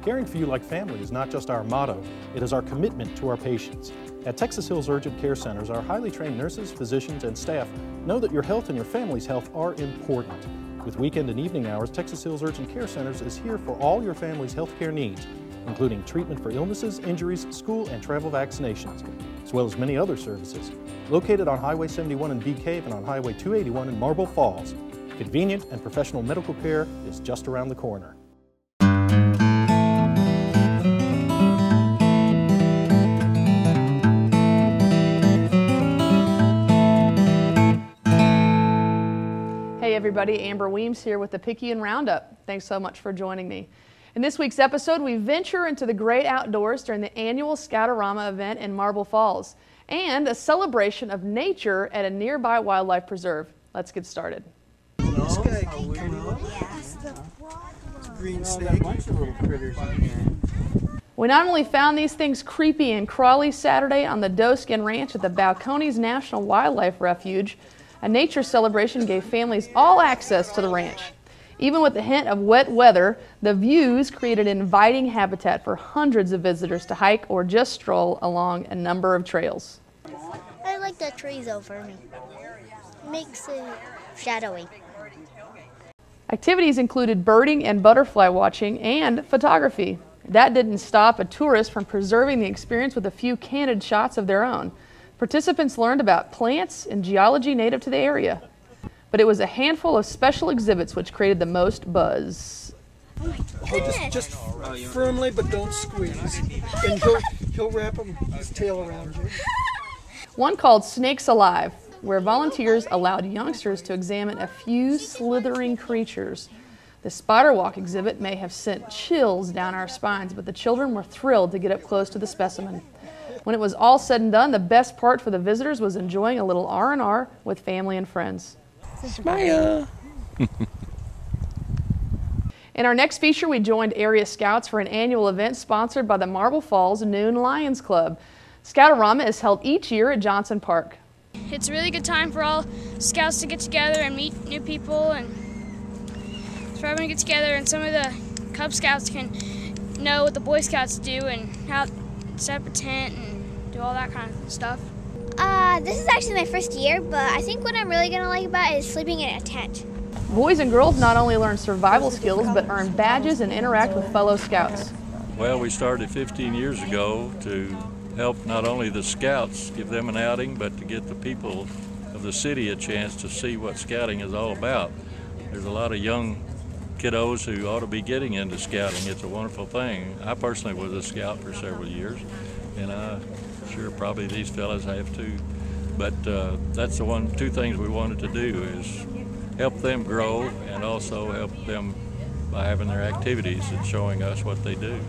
Caring for you like family is not just our motto, it is our commitment to our patients. At Texas Hills Urgent Care Centers, our highly trained nurses, physicians, and staff know that your health and your family's health are important. With weekend and evening hours, Texas Hills Urgent Care Centers is here for all your family's health care needs, including treatment for illnesses, injuries, school and travel vaccinations, as well as many other services. Located on Highway 71 in Bee Cave and on Highway 281 in Marble Falls, convenient and professional medical care is just around the corner. Hey everybody, Amber Weems here with the Picayune Roundup. Thanks so much for joining me. In this week's episode, we venture into the great outdoors during the annual Scoutarama event in Marble Falls and a celebration of nature at a nearby wildlife preserve. Let's get started. This guy can come out. Green snake. We not only found these things creepy and crawly Saturday on the Doeskin Ranch at the Balcones National Wildlife Refuge, a nature celebration gave families all access to the ranch. Even with the hint of wet weather, the views created an inviting habitat for hundreds of visitors to hike or just stroll along a number of trails. I like the trees over me. Makes it shadowy. Activities included birding and butterfly watching and photography. That didn't stop a tourist from preserving the experience with a few candid shots of their own. Participants learned about plants and geology native to the area. But it was a handful of special exhibits which created the most buzz. Just firmly, but don't squeeze. And he'll wrap his tail around you. One called Snakes Alive, where volunteers allowed youngsters to examine a few slithering creatures. The spider walk exhibit may have sent chills down our spines, but the children were thrilled to get up close to the specimen. When it was all said and done, the best part for the visitors was enjoying a little R&R with family and friends. Smile. In our next feature, we joined area scouts for an annual event sponsored by the Marble Falls Noon Lions Club. Scoutarama is held each year at Johnson Park. It's a really good time for all scouts to get together and meet new people, and for everyone to get together, and some of the Cub Scouts can know what the Boy Scouts do and how to set up a tent and do all that kind of stuff. This is actually my first year, but I think what I'm really going to like about it is sleeping in a tent. Boys and girls not only learn survival skills, but earn badges and interact with fellow scouts. Well, we started 15 years ago to help not only the scouts, give them an outing, but to get the people of the city a chance to see what scouting is all about. There's a lot of young kiddos who ought to be getting into scouting. It's a wonderful thing. I personally was a scout for several years, and I'm sure probably these fellas have too. But that's the two things we wanted to do is help them grow and also help them by having their activities and showing us what they do.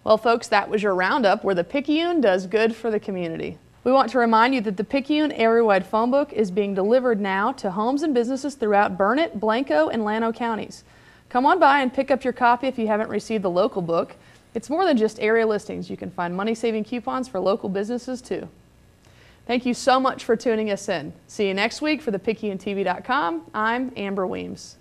Well, folks, that was your roundup where the Picayune does good for the community. We want to remind you that the Picayune area-wide phone book is being delivered now to homes and businesses throughout Burnett, Blanco, and Llano counties. Come on by and pick up your copy if you haven't received the local book. It's more than just area listings. You can find money-saving coupons for local businesses too. Thank you so much for tuning us in. See you next week for ThePicayuneTV.com. I'm Amber Weems.